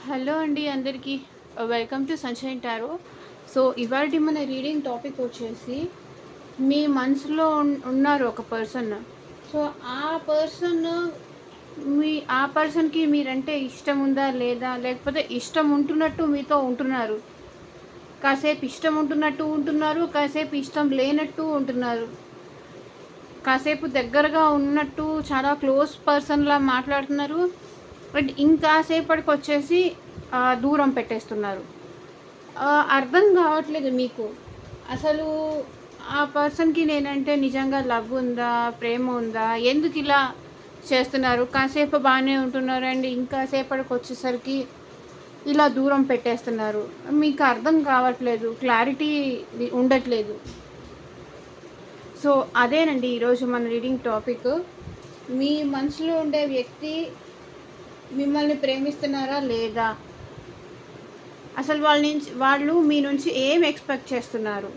Hello అండి అందరికీ. Welcome to sunshine tarot. So, ఇవాల్టి మన రీడింగ్ టాపిక్ వచ్చేసి మీ మనసులో ఉన్నారు ఒక పర్సన్. సో, ఆ పర్సన్ ఆ పర్సన్‌కి మీరంటే ఇష్టం ఉందా? లేదా? లేకపోతే ఇష్టం ఉంటున్నట్టు మీతో ఉంటున్నారు. కాసేపు ఇష్టం ఉంటున్నట్టు ఉంటున్నారు. కాసేపు ఇష్టం లేనట్టు ఉంటున్నారు. కాసేపు దగ్గరగా ఉన్నట్టు చాలా క్లోజ్ పర్సన్‌లా మాట్లాడుతున్నారు. బట్ ఇంకాసేపటికొచ్చేసి దూరం పెట్టేస్తున్నారు. అర్థం కావట్లేదు మీకు. అసలు ఆ పర్సన్‌కి నేనంటే నిజంగా లవ్ ఉందా? ప్రేమ ఉందా? ఎందుకిలా చేస్తున్నారు? కాసేపు బానే ఉంటున్నారండి. ఇంకా సేపటికొచ్చేసరికి ఇలా దూరం పెట్టేస్తున్నారు. మీకు అర్థం కావట్లేదు. క్లారిటీ ఉండట్లేదు. సో, అదేనండి ఈరోజు మన రీడింగ్ టాపిక్. మీ మనసులో ఉండే వ్యక్తి మిమ్మల్ని ప్రేమిస్తున్నారా? లేదా? అసలు వాళ్ళు మీ నుంచి ఏం ఎక్స్‌పెక్ట్ చేస్తున్నారు?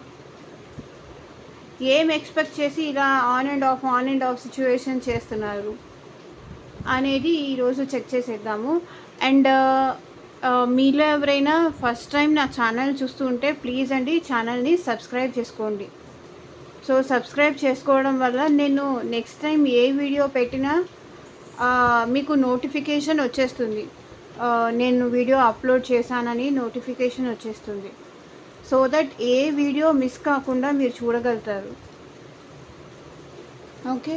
ఏం ఎక్స్‌పెక్ట్ చేసి ఇలా ఆన్ అండ్ ఆఫ్ సిట్యుయేషన్ చేస్తున్నారు అనేది ఈరోజు చెక్ చేసేద్దాము. అండ్ మీలో ఎవరైనా ఫస్ట్ టైం నా ఛానల్ చూస్తూ ఉంటే ప్లీజ్ అండి ఛానల్‌ని సబ్స్క్రైబ్ చేసుకోండి. సో, సబ్స్క్రైబ్ చేసుకోవడం వల్ల నేను నెక్స్ట్ టైం ఏ వీడియో పెట్టినా మీకు నోటిఫికేషన్ వచ్చేస్తుంది. నేను వీడియో అప్లోడ్ చేశానని నోటిఫికేషన్ వచ్చేస్తుంది. So that A video miss కాకుండా మీరు చూడగలుగుతారు. ఓకే.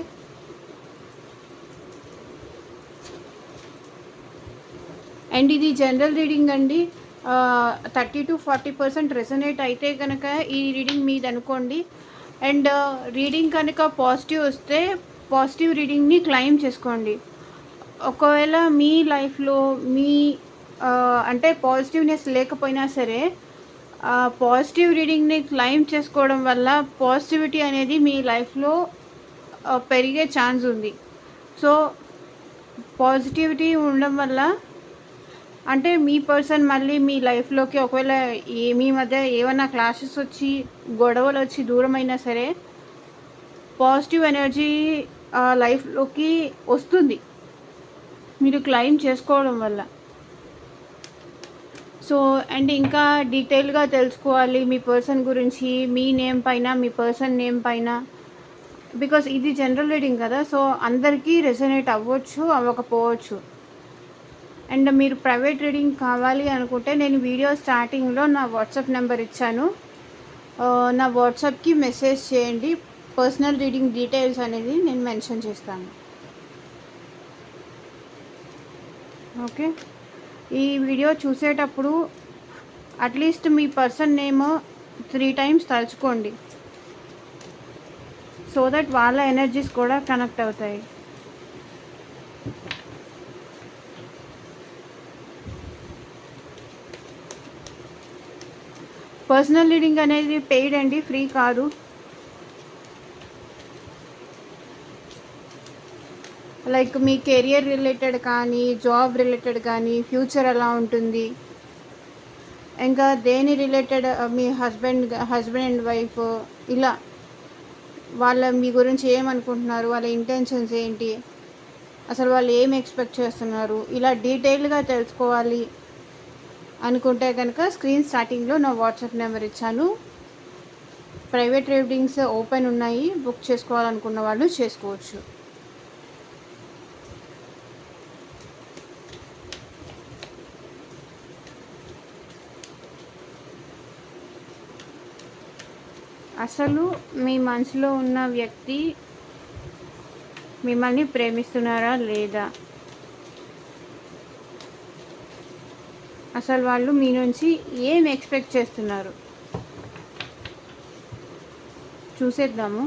అండ్ ఇది జనరల్ రీడింగ్ అండి. 30-40% రెసొనేట్ అయితే కనుక ఈ రీడింగ్ మీది అనుకోండి. అండ్ రీడింగ్ కనుక పాజిటివ్ వస్తే పాజిటివ్ రీడింగ్ని క్లెయిమ్ చేసుకోండి. ఒకవేళ మీ లైఫ్లో మీ అంటే పాజిటివ్నెస్ లేకపోయినా సరే పాజిటివ్ రీడింగ్ని క్లెయిమ్ చేసుకోవడం వల్ల పాజిటివిటీ అనేది మీ లైఫ్లో పెరిగే ఛాన్స్ ఉంది. సో పాజిటివిటీ ఉండడం వల్ల అంటే మీ పర్సన్ మళ్ళీ మీ లైఫ్లోకి ఒకవేళ మీ మధ్య ఏమైనా క్లాషెస్ వచ్చి గొడవలు వచ్చి దూరమైనా సరే పాజిటివ్ ఎనర్జీ లైఫ్లోకి వస్తుంది మీరు క్లెయిమ్ చేసుకోవడం వల్ల. సో అండ్ ఇంకా డీటెయిల్గా తెలుసుకోవాలి మీ పర్సన్ గురించి, మీ నేమ్ పైన, మీ పర్సన్ నేమ్ పైన. బికాస్ ఇది జనరల్ రీడింగ్ కదా, సో అందరికీ రెసొనేట్ అవ్వచ్చు, అవ్వకపోవచ్చు. అండ్ మీరు ప్రైవేట్ రీడింగ్ కావాలి అనుకుంటే నేను వీడియో స్టార్టింగ్లో నా వాట్సాప్ నెంబర్ ఇచ్చాను. నా వాట్సాప్కి మెసేజ్ చేయండి. పర్సనల్ రీడింగ్ డీటెయిల్స్ అనేది నేను మెన్షన్ చేస్తాను. ఓకే. ఈ వీడియో చూసేటప్పుడు అట్లీస్ట్ మీ పర్సన్ నేమ్ 3 టైమ్స్ తలుచుకోండి. సో దట్ వాళ్ళ ఎనర్జీస్ కూడా కనెక్ట్ అవుతాయి. పర్సనల్ రీడింగ్ అనేది పెయిడ్ అండి, ఫ్రీ కాదు. లైక్ మీ కెరియర్ రిలేటెడ్ కానీ, జాబ్ రిలేటెడ్ కానీ, ఫ్యూచర్ ఎలా ఉంటుంది, ఇంకా దేని రిలేటెడ్, మీ హస్బెండ్ అండ్ వైఫ్, ఇలా వాళ్ళ మీ గురించి ఏమనుకుంటున్నారు, వాళ్ళ ఇంటెన్షన్స్ ఏంటి, అసలు వాళ్ళు ఏం ఎక్స్పెక్ట్ చేస్తున్నారు, ఇలా డీటెయిల్గా తెలుసుకోవాలి అనుకుంటే కనుక స్క్రీన్ స్టార్టింగ్లో నా వాట్సాప్ నెంబర్ ఇచ్చాను. ప్రైవేట్ రీడింగ్స్ ఓపెన్ ఉన్నాయి, బుక్ చేసుకోవాలనుకున్న వాళ్ళు చేసుకోవచ్చు. అసలు మీ మనసులో ఉన్న వ్యక్తి మిమ్మల్ని ప్రేమిస్తున్నారా లేదా? అసలు వాళ్ళు మీ నుంచి ఏం ఎక్స్పెక్ట్ చేస్తున్నారు చూసేద్దాము.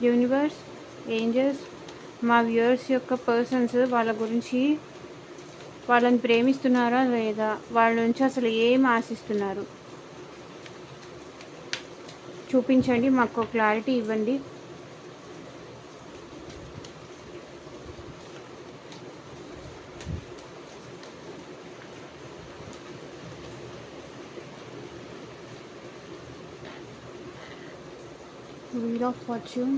యూనివర్స్, ఏంజల్స్, మా వ్యూయర్స్ యొక్క పర్సన్స్ వాళ్ళ గురించి, వాళ్ళని ప్రేమిస్తున్నారా లేదా, వాళ్ళ నుంచి అసలు ఏం ఆశిస్తున్నారు చూపించండి, మాకు క్లారిటీ ఇవ్వండి. Wheel of Fortune,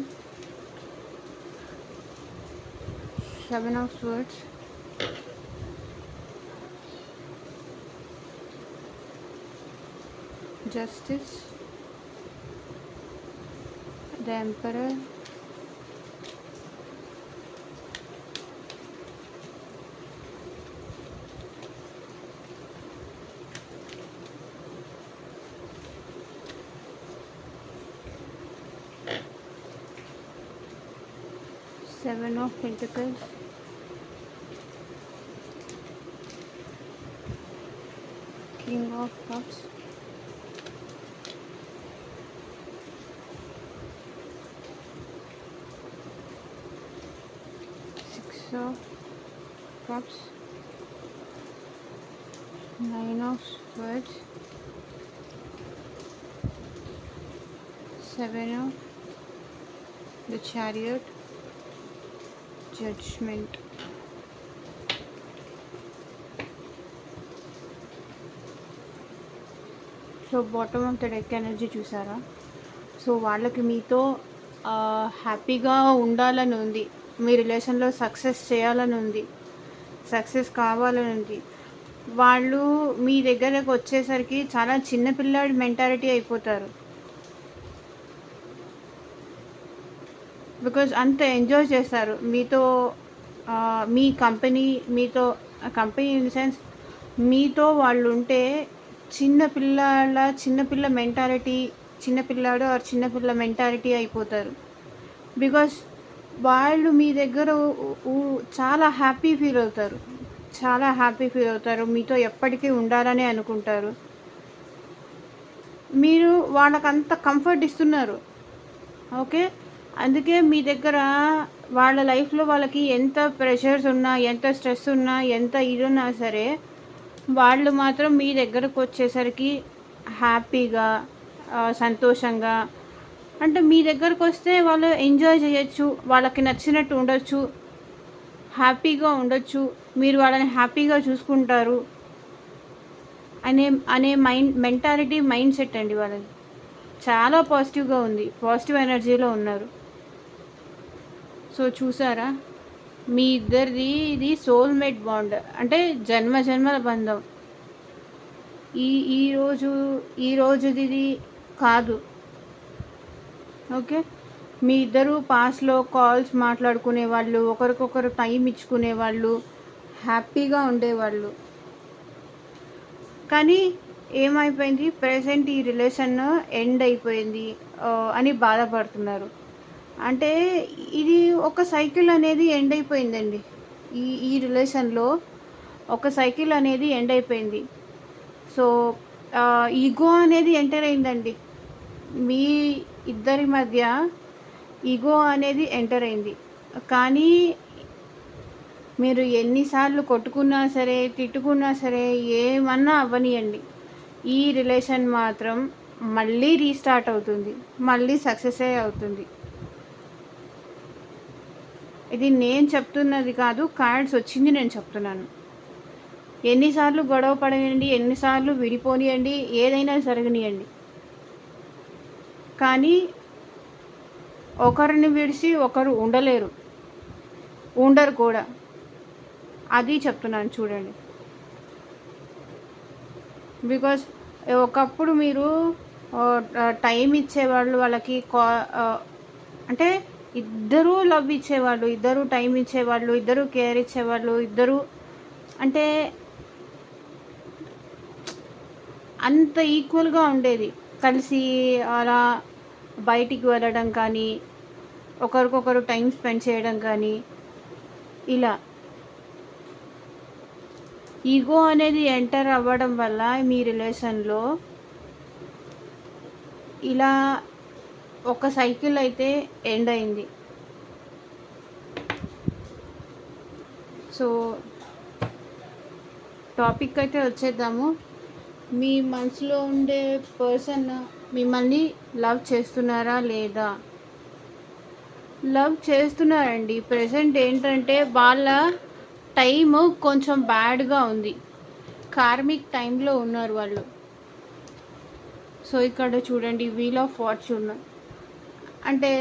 Seven of Swords, Justice, the Emperor, Seven of Pentacles, King of Cups, Six of Cups, Nine of Swords, Seven of the Chariot, Judgment. So bottom of the deck energy చూసారా? So వాళ్ళకి మీతో హ్యాపీగా ఉండాలని ఉంది, మీ రిలేషన్లో success చేయాలని ఉంది, success కావాలని ఉంది. వాళ్ళు మీ దగ్గరకు వచ్చేసరికి చాలా చిన్నపిల్లాడి మెంటాలిటీ అయిపోతారు. బికాజ్ అంత ఎంజాయ్ చేస్తారు మీతో, మీ కంపెనీ, మీతో కంపెనీ ఇన్ ద సెన్స్ మీతో వాళ్ళు ఉంటే చిన్నపిల్ల మెంటాలిటీ, చిన్నపిల్లాడు ఆర్ చిన్నపిల్ల మెంటాలిటీ అయిపోతారు. బికాస్ వాళ్ళు మీ దగ్గర చాలా హ్యాపీ ఫీల్ అవుతారు, చాలా హ్యాపీ ఫీల్ అవుతారు, మీతో ఎప్పటికీ ఉండాలని అనుకుంటారు. మీరు వాళ్ళకంత కంఫర్ట్ ఇస్తున్నారు. ఓకే, అందుకే మీ దగ్గర వాళ్ళ లైఫ్లో వాళ్ళకి ఎంత ప్రెషర్స్ ఉన్నా, ఎంత స్ట్రెస్ ఉన్నా, ఎంత ఇది ఉన్నా సరే వాళ్ళు మాత్రం మీ దగ్గరకు వచ్చేసరికి హ్యాపీగా, సంతోషంగా, అంటే మీ దగ్గరకు వస్తే వాళ్ళు ఎంజాయ్ చేయొచ్చు, వాళ్ళకి నచ్చినట్టు ఉండొచ్చు, హ్యాపీగా ఉండొచ్చు, మీరు వాళ్ళని హ్యాపీగా చూసుకుంటారు అనే మెంటాలిటీ, మైండ్ సెట్ అండి వాళ్ళది. చాలా పాజిటివ్గా ఉంది, పాజిటివ్ ఎనర్జీలో ఉన్నారు. సో చూసారా, మీ ఇద్దరిది ఇది సోల్మేట్ బాండ్, అంటే జన్మల బంధం. ఈ రోజుది కాదు. ఓకే, మీ ఇద్దరు పాస్ట్లో కాల్స్ మాట్లాడుకునేవాళ్ళు, ఒకరికొకరు టైం ఇచ్చుకునేవాళ్ళు, హ్యాపీగా ఉండేవాళ్ళు. కానీ ఏమైపోయింది, ప్రెసెంట్ ఈ రిలేషన్ ఎండ్ అయిపోయింది అని బాధపడుతున్నారు. అంటే ఇది ఒక సైకిల్ అనేది ఎండ్ అయిపోయిందండి. ఈ రిలేషన్లో ఒక సైకిల్ అనేది ఎండ్ అయిపోయింది. సో ఈగో అనేది ఎంటర్ అయిందండి, మీ ఇద్దరి మధ్య ఈగో అనేది ఎంటర్ అయింది. కానీ మీరు ఎన్నిసార్లు కొట్టుకున్నా సరే, తిట్టుకున్నా సరే, ఏమన్నా అవ్వనియండి, ఈ రిలేషన్ మాత్రం మళ్ళీ రీస్టార్ట్ అవుతుంది, మళ్ళీ సక్సెస్ అవుతుంది. ఇది నేను చెప్తున్నది కాదు, కార్డ్స్ వచ్చింది నేను చెప్తున్నాను. ఎన్నిసార్లు గొడవ పడనియండి, ఎన్నిసార్లు విడిపోనియండి, ఏదైనా జరగనియండి, కానీ ఒకరిని విడిచి ఒకరు ఉండరు కూడా. అది చెప్తున్నాను చూడండి. బికాజ్ ఒకప్పుడు మీరు టైం ఇచ్చేవాళ్ళు వాళ్ళకి, అంటే ఇద్దరూ లవ్ ఇచ్చేవాళ్ళు, ఇద్దరు టైం ఇచ్చేవాళ్ళు, ఇద్దరు కేర్ ఇచ్చేవాళ్ళు, ఇద్దరు అంటే అంత ఈక్వల్గా ఉండేది. కలిసి అలా బయటికి వెళ్ళడం కానీ, ఒకరికొకరు టైం స్పెండ్ చేయడం కానీ, ఇలా. ఈగో అనేది ఎంటర్ అవ్వడం వల్ల మీ రిలేషన్లో ఇలా ఒక సైకిల్ అయితే ఎండ్ అయింది. సో టాపిక్ అయితే వచ్చేద్దాము. మీ మనసులో ఉండే పర్సన్ మిమ్మల్ని లవ్ చేస్తున్నారా లేదా? లవ్ చేస్తున్నారండి. ప్రెసెంట్ ఏంటంటే వాళ్ళ టైము కొంచెం బ్యాడ్గా ఉంది, కార్మిక్ టైంలో ఉన్నారు వాళ్ళు. సో ఇక్కడ చూడండి, వీల్ ఆఫ్ ఫార్చ్యూన్, అంటే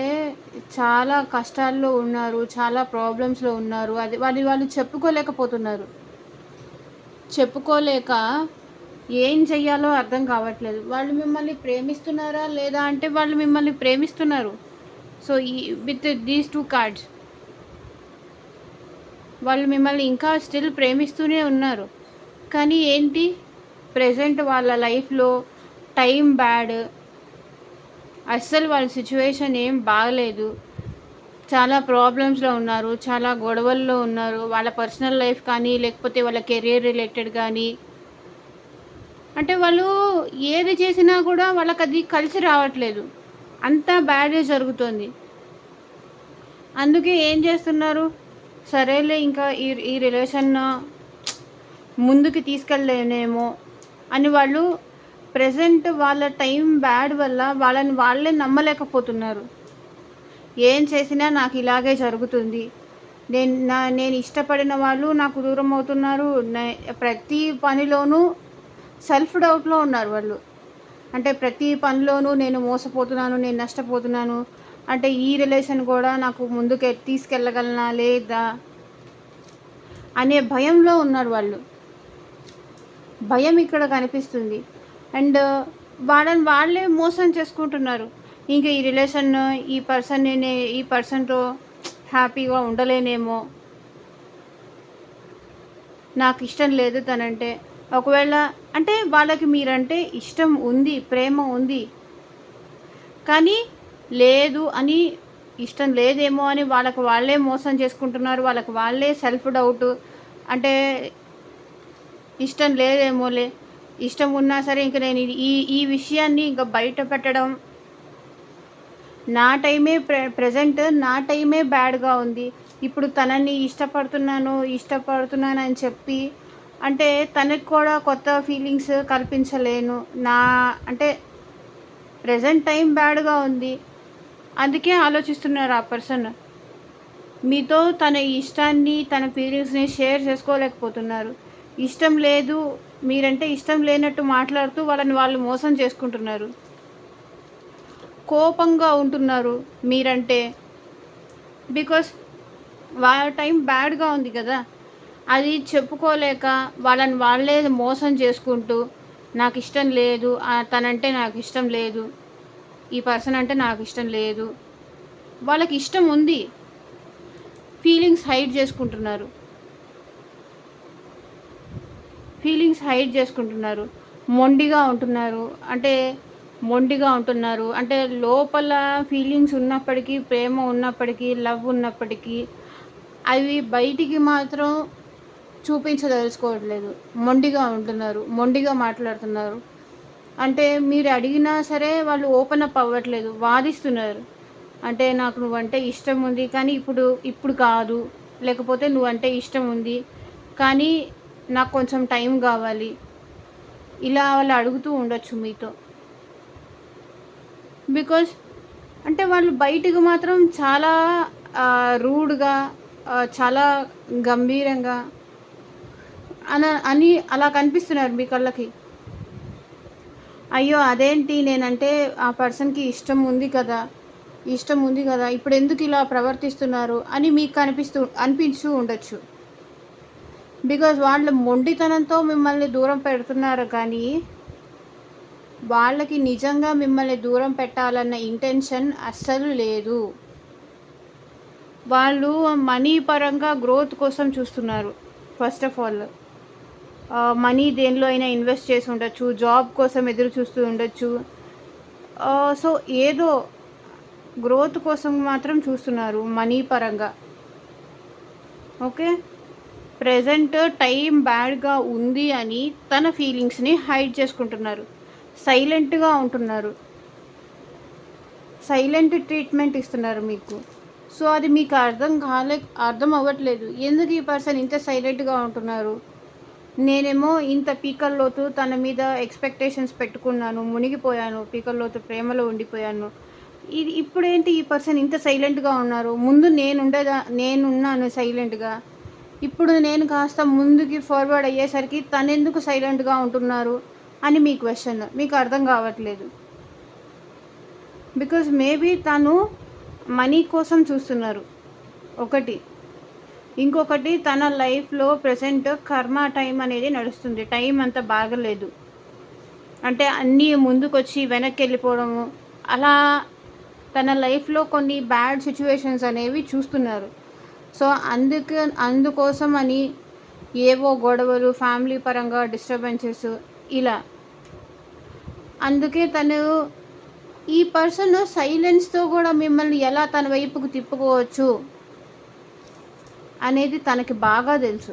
చాలా కష్టాల్లో ఉన్నారు, చాలా ప్రాబ్లమ్స్‌లో ఉన్నారు. అది వాళ్ళు చెప్పుకోలేకపోతున్నారు. చెప్పుకోలేక ఏం చెయ్యాలో అర్థం కావట్లేదు. వాళ్ళు మిమ్మల్ని ప్రేమిస్తున్నారా? లేదా అంటే వాళ్ళు మిమ్మల్ని ప్రేమిస్తున్నారు. సో, విత్ దీస్ 2 కార్డ్స్ వాళ్ళు మిమ్మల్ని ఇంకా స్టిల్ ప్రేమిస్తూనే ఉన్నారు. కానీ ఏంటి? ప్రెజెంట్ వాళ్ళ లైఫ్‌లో టైం బ్యాడ్. అస్సలు వాళ్ళ సిట్యుయేషన్ ఏం బాగలేదు. చాలా ప్రాబ్లమ్స్‌లో ఉన్నారు. చాలా గొడవల్లో ఉన్నారు. వాళ్ళ పర్సనల్ లైఫ్ కానీ, లేకపోతే వాళ్ళ కెరియర్ రిలేటెడ్ గానీ, అంటే వాళ్ళు ఏది చేసినా కూడా వాళ్ళకది కలిసి రావట్లేదు. అంతా బ్యాడే జరుగుతోంది. అందుకే ఏం చేస్తున్నారు? సరేలే ఇంకా ఈ ఈ రిలేషన్ ముందుకి తీసుకెళ్ళలేనేమో అని వాళ్ళు ప్రెజెంట్ వాళ్ళ టైం బ్యాడ్ వల్ల వాళ్ళని వాళ్ళే నమ్మలేకపోతున్నారు. ఏం చేసినా నాకు ఇలాగే జరుగుతుంది. నేను ఇష్టపడిన వాళ్ళు నాకు దూరం అవుతున్నారు. ప్రతి పనిలోనూ సెల్ఫ్ డౌట్‌లో ఉన్నారు వాళ్ళు. అంటే ప్రతి పనిలోనూ నేను మోసపోతున్నాను, నేను నష్టపోతున్నాను. అంటే ఈ రిలేషన్ కూడా నాకు ముందుకు తీసుకెళ్ళగలనా లేదా అనే భయంలో ఉన్నారు వాళ్ళు. భయం ఇక్కడ కనిపిస్తుంది. అండ్ వాళ్ళని వాళ్ళే మోసం చేసుకుంటున్నారు. ఇంక ఈ రిలేషన్ ఈ పర్సన్‌తో హ్యాపీగా ఉండలేనేమో. నాకు ఇష్టం లేదు తనంటే. ఒకవేళ అంటే వాళ్ళకి మీరంటే ఇష్టం ఉంది, ప్రేమ ఉంది. కానీ లేదు అని ఇష్టం లేదేమో అని వాళ్ళకి వాళ్ళే మోసం చేసుకుంటున్నారు. వాళ్ళకి వాళ్ళే సెల్ఫ్ డౌట్. అంటే ఇష్టం లేదేమోలే, ఇష్టం ఉన్నా సరే ఇంక నేను ఈ విషయాన్ని ఇంక బయట పెట్టడం, నా టైమే ప్రెజెంట్ నా టైమే బ్యాడ్‌గా ఉంది. ఇప్పుడు తనని ఇష్టపడుతున్నానని చెప్పి అంటే తనకి కూడా కొత్త ఫీలింగ్స్ కల్పించలేను. అంటే ప్రెజెంట్ టైం బ్యాడ్‌గా ఉంది. అందుకే ఆలోచిస్తున్నారు ఆ పర్సన్. మీతో తన ఇష్టాన్ని, తన ఫీలింగ్స్‌ని షేర్ చేసుకోలేకపోతున్నారు. ఇష్టం లేదు, మీరంటే ఇష్టం లేనట్టు మాట్లాడుతూ వాళ్ళని వాళ్ళు మోసం చేసుకుంటున్నారు. కోపంగా ఉంటున్నారు మీరంటే. బికాస్ వాళ్ళ టైం బ్యాడ్‌గా ఉంది కదా! అది చెప్పుకోలేక వాళ్ళని వాళ్ళే మోసం చేసుకుంటూ నాకు ఇష్టం లేదు, తనంటే నాకు ఇష్టం లేదు, ఈ పర్సన్ అంటే నాకు ఇష్టం లేదు. వాళ్ళకి ఇష్టం ఉంది. ఫీలింగ్స్ హైడ్ చేసుకుంటున్నారు. మొండిగా ఉంటున్నారు. అంటే లోపల ఫీలింగ్స్ ఉన్నప్పటికీ, ప్రేమ ఉన్నప్పటికీ, లవ్ ఉన్నప్పటికీ అవి బయటికి మాత్రం చూపించదలుచుకోవట్లేదు. మొండిగా మాట్లాడుతున్నారు. అంటే మీరు అడిగినా సరే వాళ్ళు ఓపెన్ అప్ అవ్వట్లేదు. వాదిస్తున్నారు. అంటే నాకు నువ్వంటే ఇష్టం ఉంది కానీ ఇప్పుడు కాదు. లేకపోతే నువ్వంటే ఇష్టం ఉంది కానీ నాకు కొంచెం టైం కావాలి. ఇలా వాళ్ళు అడుగుతూ ఉండొచ్చు మీతో. బికాజ్ అంటే వాళ్ళు బయటకు మాత్రం చాలా రూడ్‌గా, చాలా గంభీరంగా అని అలా కనిపిస్తున్నారు మీ కళ్ళకి. అయ్యో! అదేంటి, నేనంటే ఆ పర్సన్‌కి ఇష్టం ఉంది కదా! ఇప్పుడెందుకు ఇలా ప్రవర్తిస్తున్నారు అని మీకు అనిపిస్తూ ఉండొచ్చు. బికాజ్ వాళ్ళు మొండితనంతో మిమ్మల్ని దూరం పెడుతున్నారు కానీ, వాళ్ళకి నిజంగా మిమ్మల్ని దూరం పెట్టాలన్న ఇంటెన్షన్ అస్సలు లేదు. వాళ్ళు మనీ పరంగా గ్రోత్ కోసం చూస్తున్నారు. ఫస్ట్ ఆఫ్ ఆల్ మనీ దేనిలో అయినా ఇన్వెస్ట్ చేసి ఉండొచ్చు. జాబ్ కోసం ఎదురు చూస్తూ ఉండొచ్చు. సో ఏదో గ్రోత్ కోసం మాత్రం చూస్తున్నారు మనీ పరంగా. ఓకే. ప్రెజెంట్ టైం బ్యాడ్‌గా ఉంది అని తన ఫీలింగ్స్‌ని హైడ్ చేసుకుంటున్నారు. సైలెంట్‌గా ఉంటున్నారు. సైలెంట్ ట్రీట్మెంట్ ఇస్తున్నారు మీకు. సో అది మీకు అర్థం అవ్వట్లేదు. ఎందుకు ఈ పర్సన్ ఇంత సైలెంట్‌గా ఉంటున్నారు? నేనేమో ఇంత పీకల్లోతు తన మీద ఎక్స్‌పెక్టేషన్స్ పెట్టుకున్నాను. మునిగిపోయాను. పీకల్లోతు ప్రేమలో ఉండిపోయాను. ఇప్పుడేంటి ఈ పర్సన్ ఇంత సైలెంట్‌గా ఉన్నారు? ముందు నేనున్నాను సైలెంట్‌గా. ఇప్పుడు నేను కాస్త ముందుకి ఫార్వర్డ్ అయ్యేసరికి తనెందుకు సైలెంట్‌గా ఉంటున్నారు అని మీ క్వెషన్. మీకు అర్థం కావట్లేదు. బికాజ్ మేబీ తను మనీ కోసం చూస్తున్నారు ఒకటి. ఇంకొకటి తన లైఫ్లో ప్రజెంట్ కర్మ టైం అనేది నడుస్తుంది. టైం అంత బాగలేదు, అంటే అన్నీ ముందుకొచ్చి వెనక్కి వెళ్ళిపోవడము, అలా తన లైఫ్లో కొన్ని బ్యాడ్ సిచ్యువేషన్స్ అనేవి చూస్తున్నారు. సో అందుకోసం అని ఏవో గొడవలు, ఫ్యామిలీ పరంగా డిస్టర్బెన్సెస్ ఇలా. అందుకే తను ఈ పర్సన్ సైలెన్స్తో కూడా మిమ్మల్ని ఎలా తన వైపుకు తిప్పుకోవచ్చు అనేది తనకి బాగా తెలుసు.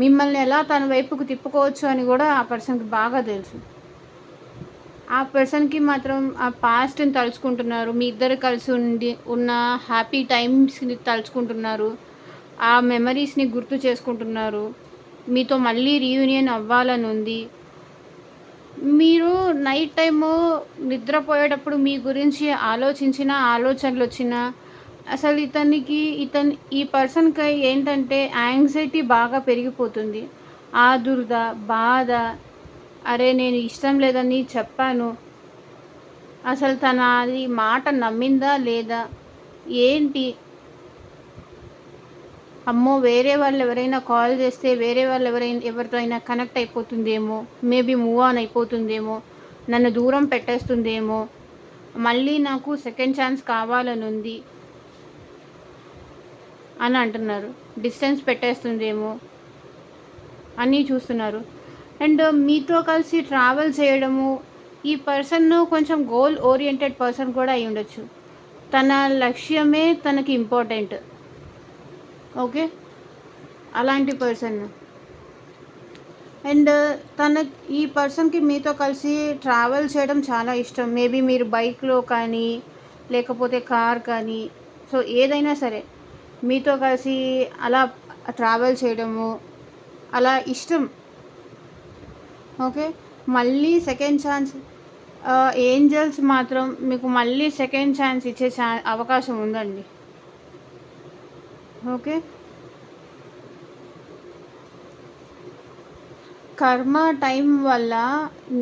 మిమ్మల్ని ఎలా తన వైపుకు తిప్పుకోవచ్చు అని కూడా ఆ పర్సన్కి బాగా తెలుసు. ఆ పర్సన్కి మాత్రం ఆ పాస్ట్ని తలుచుకుంటున్నారు, మీ ఇద్దరు కలిసి ఉన్న హ్యాపీ టైమ్స్ని తలుచుకుంటున్నారు, ఆ మెమరీస్ని గుర్తు చేసుకుంటున్నారు, మీతో మళ్ళీ రీయూనియన్ అవ్వాలని ఉంది. మీరు నైట్ టైము నిద్రపోయేటప్పుడు మీ గురించి ఆలోచించిన ఆలోచనలు వచ్చినా అసలు ఈ పర్సన్కి ఏంటంటే యాంగ్జైటీ బాగా పెరిగిపోతుంది. ఆదుర్ద, బాధ, అరే నేను ఇష్టం లేదని చెప్పాను, అసలు తన అది మాట నమ్మిందా లేదా ఏంటి, అమ్మో వేరే వాళ్ళు ఎవరైనా కాల్ చేస్తే వేరే వాళ్ళు ఎవరితో అయినా కనెక్ట్ అయిపోతుందేమో, మేబీ మూవ్ ఆన్ అయిపోతుందేమో, నన్ను దూరం పెట్టేస్తుందేమో, మళ్ళీ నాకు సెకండ్ ఛాన్స్ కావాలని ఉంది అని అంటున్నారు, డిస్టెన్స్ పెట్టేస్తుందేమో అని చూస్తున్నారు. అండ్ మీతో కలిసి ట్రావెల్ చేయడము, ఈ పర్సన్ కొంచెం గోల్ ఓరియంటెడ్ పర్సన్ కూడా అయి ఉండొచ్చు. తన లక్ష్యమే తనకి ఇంపార్టెంట్. ఓకే, అలాంటి పర్సన్. అండ్ ఈ పర్సన్కి మీతో కలిసి ట్రావెల్ చేయడం చాలా ఇష్టం. మేబీ మీరు బైక్లో కానీ లేకపోతే కార్ కానీ, సో ఏదైనా సరే మీతో కలిసి అలా ట్రావెల్ చేయడము అలా ఇష్టం. ఓకే, మళ్ళీ సెకండ్ ఛాన్స్, ఏంజల్స్ మాత్రం మీకు మళ్ళీ సెకండ్ ఛాన్స్ ఇచ్చే అవకాశం ఉందండి. ఓకే, కర్మ టైం వల్ల,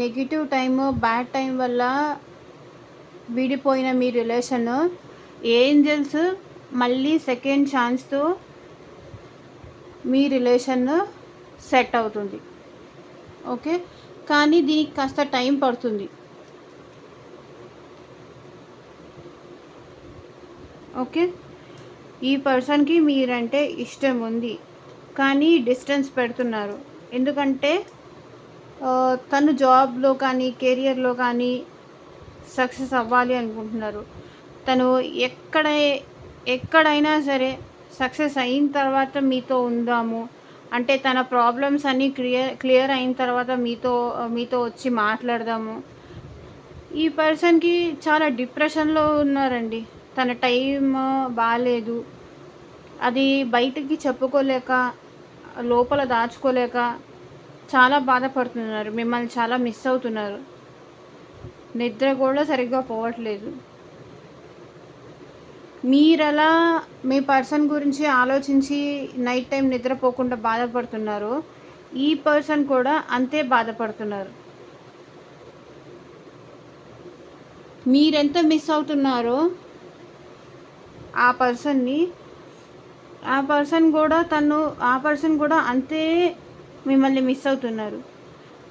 నెగిటివ్ టైము, బ్యాడ్ టైం వల్ల విడిపోయిన మీ రిలేషన్, ఏంజల్స్ మళ్ళీ సెకండ్ ఛాన్స్తో మీ రిలేషన్ సెట్ అవుతుంది. ఓకే, కానీ దీనికి కాస్త టైం పడుతుంది. ఓకే, ఈ పర్సన్కి మీరంటే ఇష్టం ఉంది కానీ డిస్టెన్స్ పెడుతున్నారు. ఎందుకంటే తను జాబ్లో కానీ కెరియర్లో కానీ సక్సెస్ అవ్వాలి అనుకుంటున్నారు. తను ఎక్కడైనా సరే సక్సెస్ అయిన తర్వాత మీతో ఉందాము అంటే, తన ప్రాబ్లమ్స్ అన్నీ క్లియర్ అయిన తర్వాత మీతో వచ్చి మాట్లాడదాము. ఈ పర్సన్కి చాలా డిప్రెషన్లో ఉన్నారండి. తన టైం బాగాలేదు, అది బయటికి చెప్పుకోలేక, లోపల దాచుకోలేక చాలా బాధపడుతున్నారు. మిమ్మల్ని చాలా మిస్ అవుతున్నారు. నిద్ర కూడా సరిగ్గా పోవట్లేదు. మీరలా మీ పర్సన్ గురించి ఆలోచించి నైట్ టైం నిద్రపోకుండా బాధపడుతున్నారు, ఈ పర్సన్ కూడా అంతే బాధపడుతున్నారు. మీరెంత మిస్ అవుతున్నారో ఆ పర్సన్ కూడా అంతే మిమ్మల్ని మిస్ అవుతున్నారు.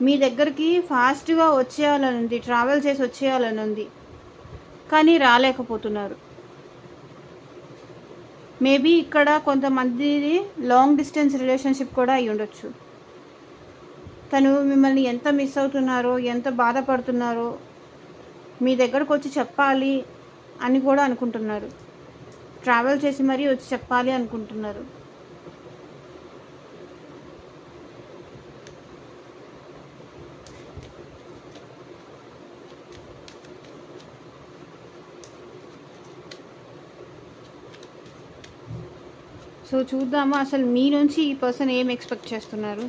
మీ దగ్గరికి ఫాస్ట్గా వచ్చేయాలని ఉంది, ట్రావెల్ చేసి వచ్చేయాలని ఉంది, కానీ రాలేకపోతున్నారు. మేబీ ఇక్కడ కొంతమందిది లాంగ్ డిస్టెన్స్ రిలేషన్షిప్ కూడా అయి ఉండొచ్చు. తను మిమ్మల్ని ఎంత మిస్ అవుతున్నారో, ఎంత బాధపడుతున్నారో మీ దగ్గరకు వచ్చి చెప్పాలి అని కూడా అనుకుంటున్నారు. ట్రావెల్ చేసి మరీ వచ్చి చెప్పాలి అనుకుంటున్నారు. సో చూద్దామా అసలు మీ నుంచి ఈ పర్సన్ ఏం ఎక్స్పెక్ట్ చేస్తున్నారు.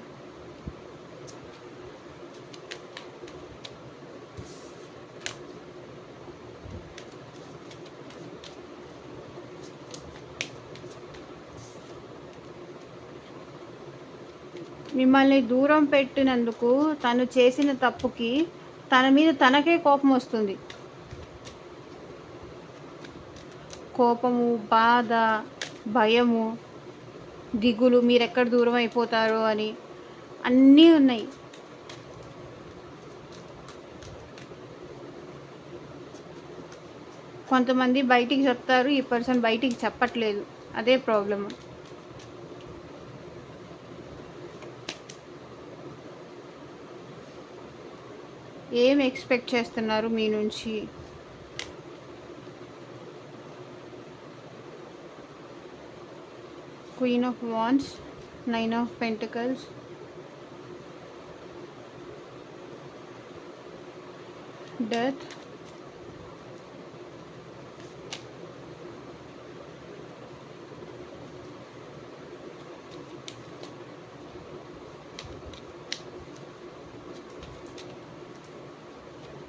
మిమ్మల్ని దూరం పెట్టినందుకు, తను చేసిన తప్పుకి తన మీద తనకే కోపం వస్తుంది. కోపము, బాధ, భయము, దిగులు, మీరెక్కడ దూరం అయిపోతారో అని అన్నీ ఉన్నాయి. కొంతమంది బయటికి చెప్తారు, ఈ పర్సన్ బయటికి చెప్పట్లేదు. అదే ప్రాబ్లము. ఏం ఎక్స్పెక్ట్ చేస్తున్నారు మీ నుంచి? Queen of wands, 9 of pentacles, death,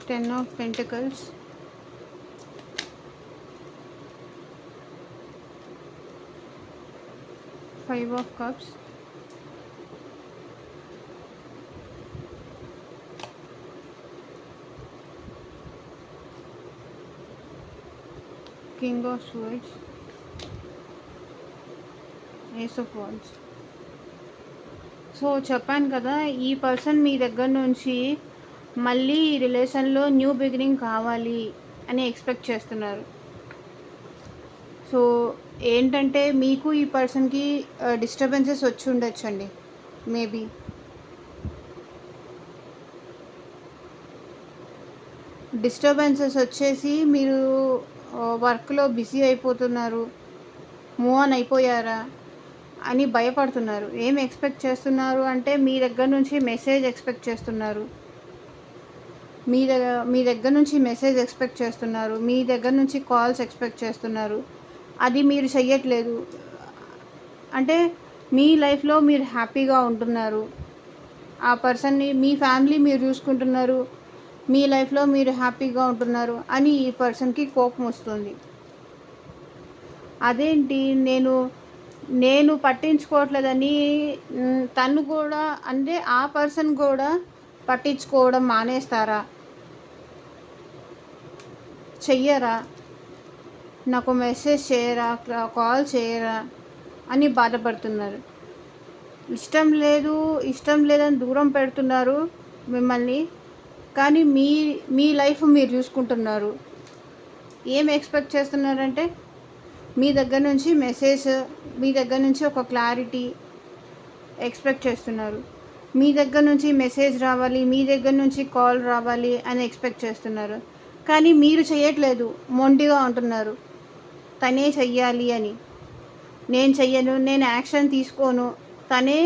Ten of Pentacles, Five of Cups, King of Swords, Ace of Wands. So చెప్పాను కదా, ఈ పర్సన్ మీ దగ్గర నుంచి మళ్ళీ ఈ రిలేషన్లో న్యూ బిగినింగ్ కావాలి అని ఎక్స్పెక్ట్ చేస్తున్నారు. సో ఏంటంటే మీకు ఈ పర్సన్కి డిస్టర్బెన్సెస్ వచ్చి ఉండొచ్చండి. మేబీ డిస్టర్బెన్సెస్ వచ్చేసి మీరు వర్క్లో బిజీ అయిపోతున్నారు, మూవ్ ఆన్ అయిపోయారా అని భయపడుతున్నారు. ఏం ఎక్స్పెక్ట్ చేస్తున్నారు అంటే మీ దగ్గర నుంచి మెసేజ్ ఎక్స్పెక్ట్ చేస్తున్నారు. మీ దగ్గర నుంచి మెసేజ్ ఎక్స్పెక్ట్ చేస్తున్నారు, మీ దగ్గర నుంచి కాల్స్ ఎక్స్పెక్ట్ చేస్తున్నారు. అది మీరు చెయ్యట్లేదు. అంటే మీ లైఫ్లో మీరు హ్యాపీగా ఉంటున్నారు, ఆ పర్సన్ని, మీ ఫ్యామిలీ మీరు చూసుకుంటున్నారు, మీ లైఫ్లో మీరు హ్యాపీగా ఉంటున్నారు అని ఈ పర్సన్కి కోపం వస్తుంది. అదేంటి నేను పట్టించుకోవట్లేదని తను కూడా, అంటే ఆ పర్సన్ కూడా పట్టించుకోవడం మానేస్తారా, చెయ్యరా, నాకు మెసేజ్ చేయరా, కాల్ చేయరా అని బాధపడుతున్నారు. ఇష్టం లేదని దూరం పెడుతున్నారు మిమ్మల్ని. కానీ మీ లైఫ్ మీరు చూసుకుంటున్నారు. ఏం ఎక్స్పెక్ట్ చేస్తున్నారంటే మీ దగ్గర నుంచి మెసేజ్, మీ దగ్గర నుంచి ఒక క్లారిటీ ఎక్స్పెక్ట్ చేస్తున్నారు. మీ దగ్గర నుంచి మెసేజ్ రావాలి, మీ దగ్గర నుంచి కాల్ రావాలి అని ఎక్స్పెక్ట్ చేస్తున్నారు. కానీ మీరు చేయట్లేదు, మొండిగా ఉంటున్నారు. తనే చెయ్యాలి అని. నేను చెయ్యను, నేను యాక్షన్ తీసుకోను, తనే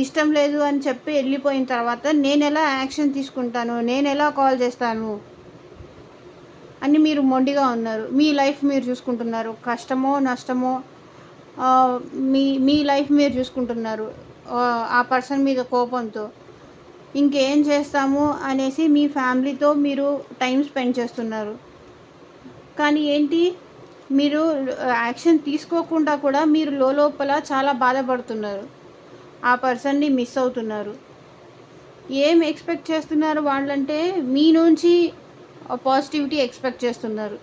ఇష్టం లేదు అని చెప్పి వెళ్ళిపోయిన తర్వాత నేను ఎలా యాక్షన్ తీసుకుంటాను, నేను ఎలా కాల్ చేస్తాను అని మీరు మొండిగా ఉన్నారు. మీ లైఫ్ మీరు చూసుకుంటున్నారు. కష్టమో నష్టమో మీ లైఫ్ మీరు చూసుకుంటున్నారు. ఆ పర్సన్ మీద కోపంతో ఇంకేం చేస్తాము అనేసి మీ ఫ్యామిలీతో మీరు టైం స్పెండ్ చేస్తున్నారు. కానీ ఏంటి, మీరు యాక్షన్ తీసుకోకుండా కూడా మీరు లోపల చాలా బాధపడుతున్నారు. ఆ పర్సన్ని మిస్ అవుతున్నారు. ఏం ఎక్స్పెక్ట్ చేస్తున్నారు వాళ్ళంటే మీ నుంచి పాజిటివిటీ ఎక్స్పెక్ట్ చేస్తున్నారు.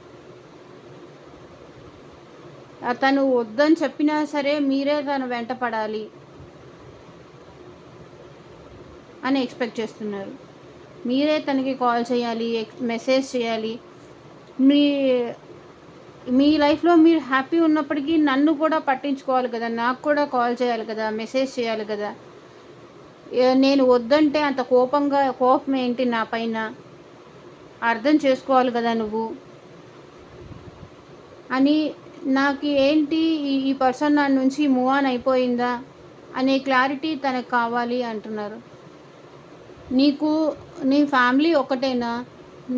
తను వద్దని చెప్పినా సరే మీరే తను వెంట పడాలి అని ఎక్స్పెక్ట్ చేస్తున్నారు. మీరే తనకి కాల్ చేయాలి, మెసేజ్ చేయాలి. మీ లైఫ్లో మీరు హ్యాపీ ఉన్నప్పటికీ నన్ను కూడా పట్టించుకోవాలి కదా, నాకు కూడా కాల్ చేయాలి కదా, మెసేజ్ చేయాలి కదా. నేను వద్దంటే అంత కోపం ఏంటి నా పైన, అర్థం చేసుకోవాలి కదా నువ్వు అని. నాకు ఏంటి, ఈ పర్సన్ నా నుంచి మూవ్ ఆన్ అయిపోయిందా అనే క్లారిటీ తనకు కావాలి అంటున్నారు. నీకు నీ ఫ్యామిలీ ఒకటేనా,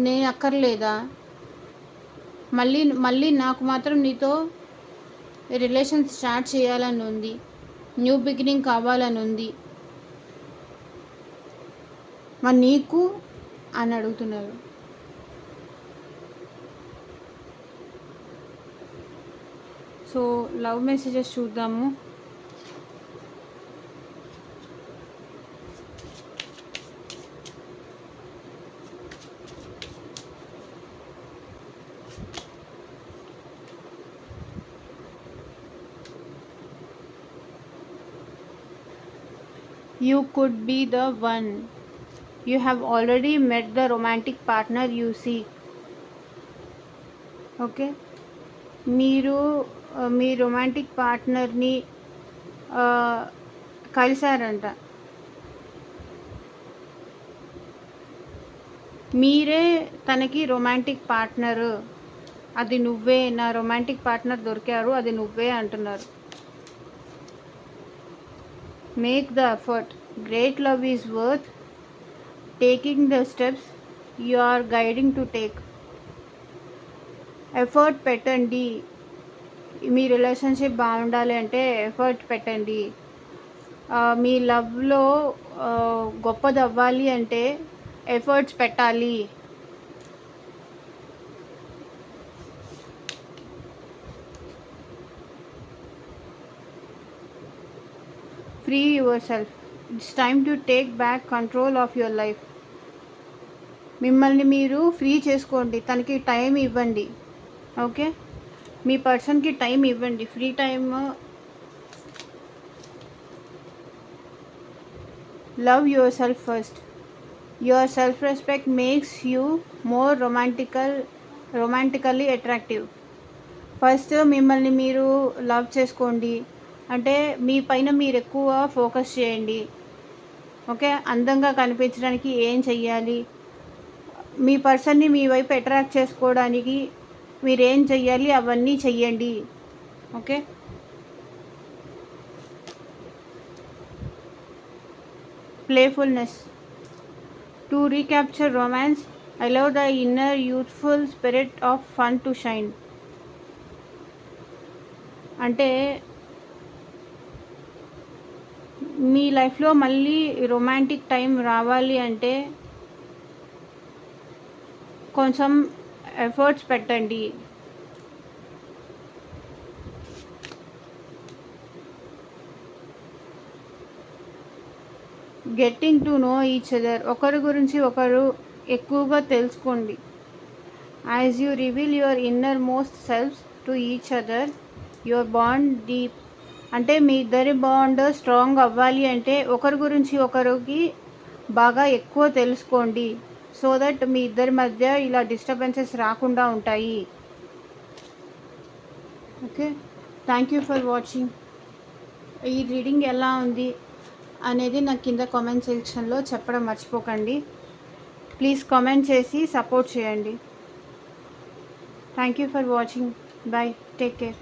నేను అక్కర్లేదా, మళ్ళీ నాకు మాత్రం నీతో రిలేషన్ స్టార్ట్ చేయాలని ఉంది, న్యూ బిగినింగ్ కావాలని ఉంది మరి నీకు అని అడుగుతున్నారు. సో లవ్ మెసేజెస్ చూద్దాము. You could be the one. You have already met the romantic partner you seek. Okay, మీరు మీ రొమాంటిక్ పార్ట్నర్ని కలిశారంట. మీరే తనకి రొమాంటిక్ పార్ట్నరు, అది నువ్వే, నా రొమాంటిక్ పార్ట్నర్ దొరికారు, అది నువ్వే అంటున్నారు. Make the effort. Great love is worth taking the steps you are guiding to take. Effort పెట్టండి. మీ రిలేషన్షిప్ బాగుండాలి అంటే ఎఫర్ట్ పెట్టండి. మీ లవ్లో గొప్పది అవ్వాలి అంటే ఎఫర్ట్స్ పెట్టాలి. Free your self. It's time to take back control of your life. మిమ్మల్ని మీరు ఫ్రీ చేసుకోండి, తనకి టైం ఇవ్వండి. ఓకే, మీ పర్సన్కి టైం ఇవ్వండి, free time. Love your self first. Your self respect makes you more రొమాంటికల్లీ attractive. First మిమ్మల్ని మీరు లవ్ చేసుకోండి, అంటే మీ పైన మీరు ఎక్కువ ఫోకస్ చేయండి. ఓకే, అందంగా కనిపించడానికి ఏం చెయ్యాలి, మీ పర్సన్ని మీ వైపు అట్రాక్ట్ చేసుకోవడానికి మీరేం చెయ్యాలి అవన్నీ చెయ్యండి. Okay, playfulness. To recapture romance, allow the inner youthful spirit of fun to shine. అంటే మీ లైఫ్లో మళ్ళీ రొమాంటిక్ టైం రావాలి అంటే కొంచెం ఎఫర్ట్స్ పెట్టండి. Getting to know each other. ఒకరి గురించి ఒకరు ఎక్కువగా తెలుసుకోండి. As you reveal your innermost selfs to each other, your bond deep. అంటే మీ ఇద్దరి బాండ్ స్ట్రాంగ్ అవ్వాలి అంటే ఒకరి గురించి ఒకరికి బాగా ఎక్కువ తెలుసుకోండి. సో దట్ మీ ఇద్దరి మధ్య ఇలా డిస్టర్బెన్సెస్ రాకుండా ఉంటాయి. Okay, thank you for watching. ఈ రీడింగ్ ఎలా ఉంది అనేది నాకు కింద కామెంట్ సెక్షన్లో చెప్పడం మర్చిపోకండి. ప్లీజ్ కామెంట్ చేసి సపోర్ట్ చేయండి. Thank you for watching. Bye, take care.